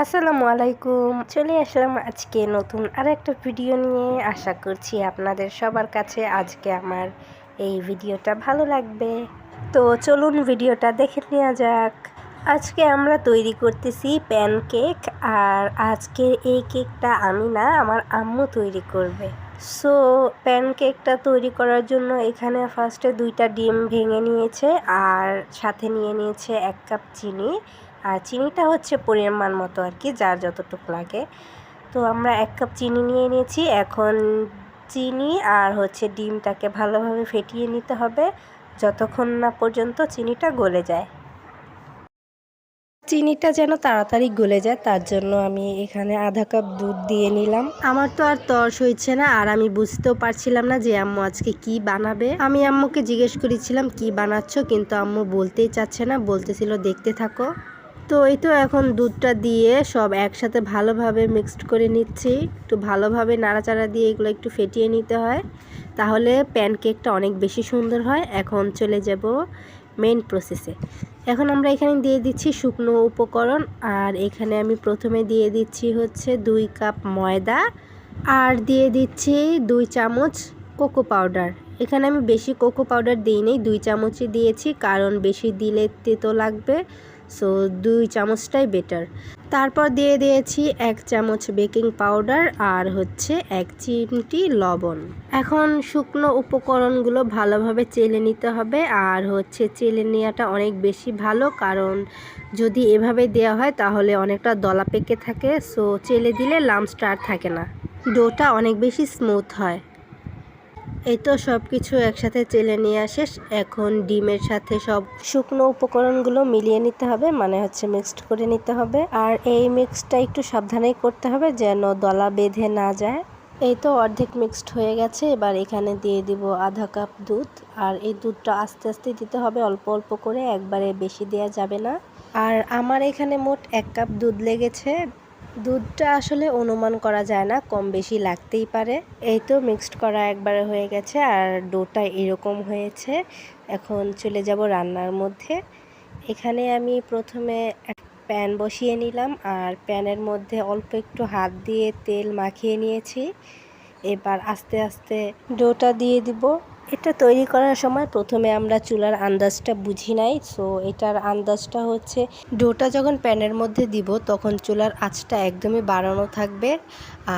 আসসালামু আলাইকুম। চলে আসলাম আজকে নতুন আরেকটা ভিডিও নিয়ে। আশা করছি আপনাদের সবার কাছে আজকে আমার এই ভিডিওটা ভালো লাগবে। তো চলুন ভিডিওটা দেখে নেওয়া যাক। আজকে আমরা তৈরি করতেছি প্যানকেক, আর আজকে এই কেকটা আমি না, আমার আম্মু তৈরি করবে। সো প্যানকেকটা তৈরি করার জন্য এখানে ফার্স্টে 2টা ডিম ভেঙে নিয়েছে, আর সাথে নিয়ে নিয়েছে 1 কাপ চিনি। আর চিনিটা হচ্ছে পরিমাণ মতো আর কি, যার যতটুকু লাগে। তো আমরা 1 কাপ চিনি নিয়ে নিয়েছি। এখন চিনি আর ডিমটাকে ভালোভাবে ফেটিয়ে নিতে হবে যতক্ষণ না পর্যন্ত চিনিটা গলে যায়। চিনিটা যেন তাড়াতাড়ি গলে যায় তার জন্য আমি এখানে আধা কাপ দুধ দিয়ে নিলাম। আমার তো আর তর্স হচ্ছে না, আর আমি বুঝতেও পারছিলাম না যে আম্মু আজকে কি বানাবে। আমি আম্মুকে জিজ্ঞেস করেছিলাম কি বানাচ্ছ, কিন্তু আম্মু বলতেই চাচ্ছে না, বলতেছিল দেখতে থাকো। তো এই তো এখন দুধটা দিয়ে সব একসাথে ভালোভাবে মিক্সড করে নিচ্ছি। একটু ভালোভাবে নাড়াচাড়া দিয়ে এগুলো একটু ফেটিয়ে নিতে হয়, তাহলে প্যানকেকটা অনেক বেশি সুন্দর হয়। এখন চলে যাব মেইন প্রসেসে। এখন আমরা এখানে দিয়ে দিচ্ছি শুকনো উপকরণ, আর এখানে আমি প্রথমে দিয়ে দিচ্ছি 2 কাপ ময়দা, আর দিয়ে দিচ্ছি 2 চামচ কোকো পাউডার। এখানে আমি বেশি কোকো পাউডার দিইনি, 2 চামচই দিয়েছি, কারণ বেশি দিলে তেতো লাগবে। সো 2 চামচটাই বেটার। তারপর দিয়ে দিয়েছি 1 চামচ বেকিং পাউডার, আর 1 চিমটি লবণ। এখন শুকনো উপকরণগুলো ভালোভাবে চেলে নিতে হবে, আর চেলে নেওয়াটা অনেক বেশি ভালো, কারণ যদি এভাবে দেওয়া হয় তাহলে অনেকটা দলা পেকে থাকে। সো চেলে দিলে লাম্পসটা আর থাকে না, ডোটা অনেক বেশি স্মুথ হয়। এই তো সব কিছু একসাথে চেলে নিয়ে শেষ। এখন ডিমের সাথে সব শুকনো উপকরণগুলো মিলিয়ে নিতে হবে, মানে মিক্সড করে নিতে হবে। আর এই মিক্সটা একটু সাবধানেই করতে হবে যেন দলা বেঁধে না যায়। এই তো অর্ধেক মিক্সড হয়ে গেছে। এবার এখানে দিয়ে দিব আধা কাপ দুধ, আর এই দুধটা আস্তে আস্তে দিতে হবে, অল্প অল্প করে, একবারে বেশি দেওয়া যাবে না। আর আমার এখানে মোট 1 কাপ দুধ লেগেছে। দুধটা আসলে অনুমান করা যায় না, কম বেশি লাগতেই পারে। এই তো মিক্সড করা একবারে হয়ে গেছে, আর ডোটা এরকম হয়েছে। এখন চলে যাব রান্নার মধ্যে। এখানে আমি প্রথমে প্যান বসিয়ে নিলাম, আর প্যানের মধ্যে অল্প একটু হাত দিয়ে তেল মাখিয়ে নিয়েছি। এবার আস্তে আস্তে ডোটা দিয়ে দিব। এটা তৈরি করার সময় প্রথমে আমরা চুলার আন্দাজটা বুঝি নাই। সো এটার আন্দাজটা ডোটা যখন প্যানের মধ্যে দিব তখন চুলার আঁচটা একদমই বাড়ানো থাকবে,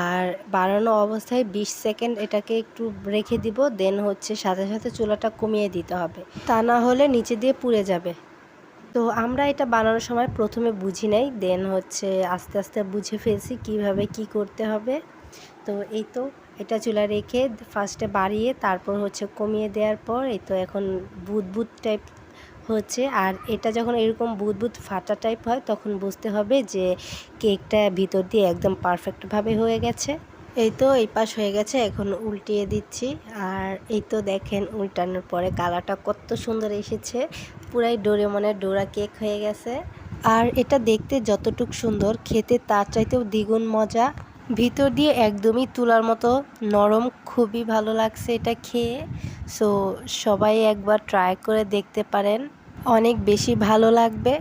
আর বাড়ানো অবস্থায় 20 সেকেন্ড এটাকে একটু রেখে দিব। দেন সাথে সাথে চুলাটা কমিয়ে দিতে হবে, তা না হলে নিচে দিয়ে পুড়ে যাবে। তো আমরা এটা বানানোর সময় প্রথমে বুঝি নাই, দেন আস্তে আস্তে বুঝে ফেলছি কিভাবে কি করতে হবে। তো এই তো এটা চুলা রেখে ফার্স্টে বাড়িয়ে তারপর কমিয়ে দেওয়ার পর এই তো এখন বুদবুদ টাইপ হচ্ছে। আর এটা যখন এরকম বুদবুদ ফাটা টাইপ হয় তখন বুঝতে হবে যে কেকটা ভিতর দিয়ে একদম পারফেক্টভাবে হয়ে গেছে। এই তো এই পাশ হয়ে গেছে, এখন উল্টিয়ে দিচ্ছি। আর এই তো দেখেন উল্টানোর পরে কালারটা কত সুন্দর এসেছে, পুরাই ডোরেমনের ডোরা কেক হয়ে গেছে। আর এটা দেখতে যতটুকু সুন্দর, খেতে তার চাইতেও দ্বিগুণ মজা। ভিতর দিয়ে একদমই তুলার মতো নরম, খুবই ভালো লাগছে এটা খেয়ে। সো সবাই একবার ট্রাই করে দেখতে পারেন, অনেক বেশি ভালো লাগবে।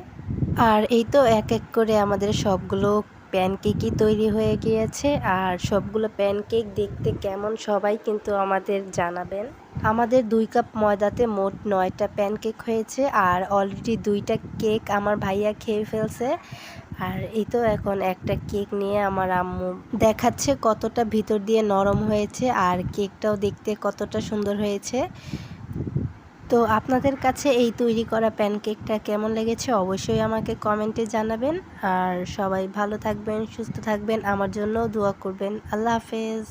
আর এই তো এক এক করে আমাদের সবগুলো প্যানকেকই তৈরি হয়ে গিয়েছে। আর সবগুলো প্যানকেক দেখতে কেমন সবাই কিন্তু আমাদের জানাবেন। আমাদের 2 কাপ ময়দাতে মোট 9টা প্যানকেক হয়েছে, আর অলরেডি 2টা কেক আমার ভাইয়া খেয়ে ফেলছে। আর এই তো এখন একটা কেক নিয়ে আমার আম্মু দেখাচ্ছে কতটা ভিতর দিয়ে নরম হয়েছে, আর কেকটাও দেখতে কতটা সুন্দর হয়েছে। তো আপনাদের কাছে এই তৈরি করা প্যানকেকটা কেমন লেগেছে অবশ্যই আমাকে কমেন্টে জানাবেন। আর সবাই ভালো থাকবেন, সুস্থ থাকবেন, আমার জন্য দোয়া করবেন। আল্লাহ হাফেজ।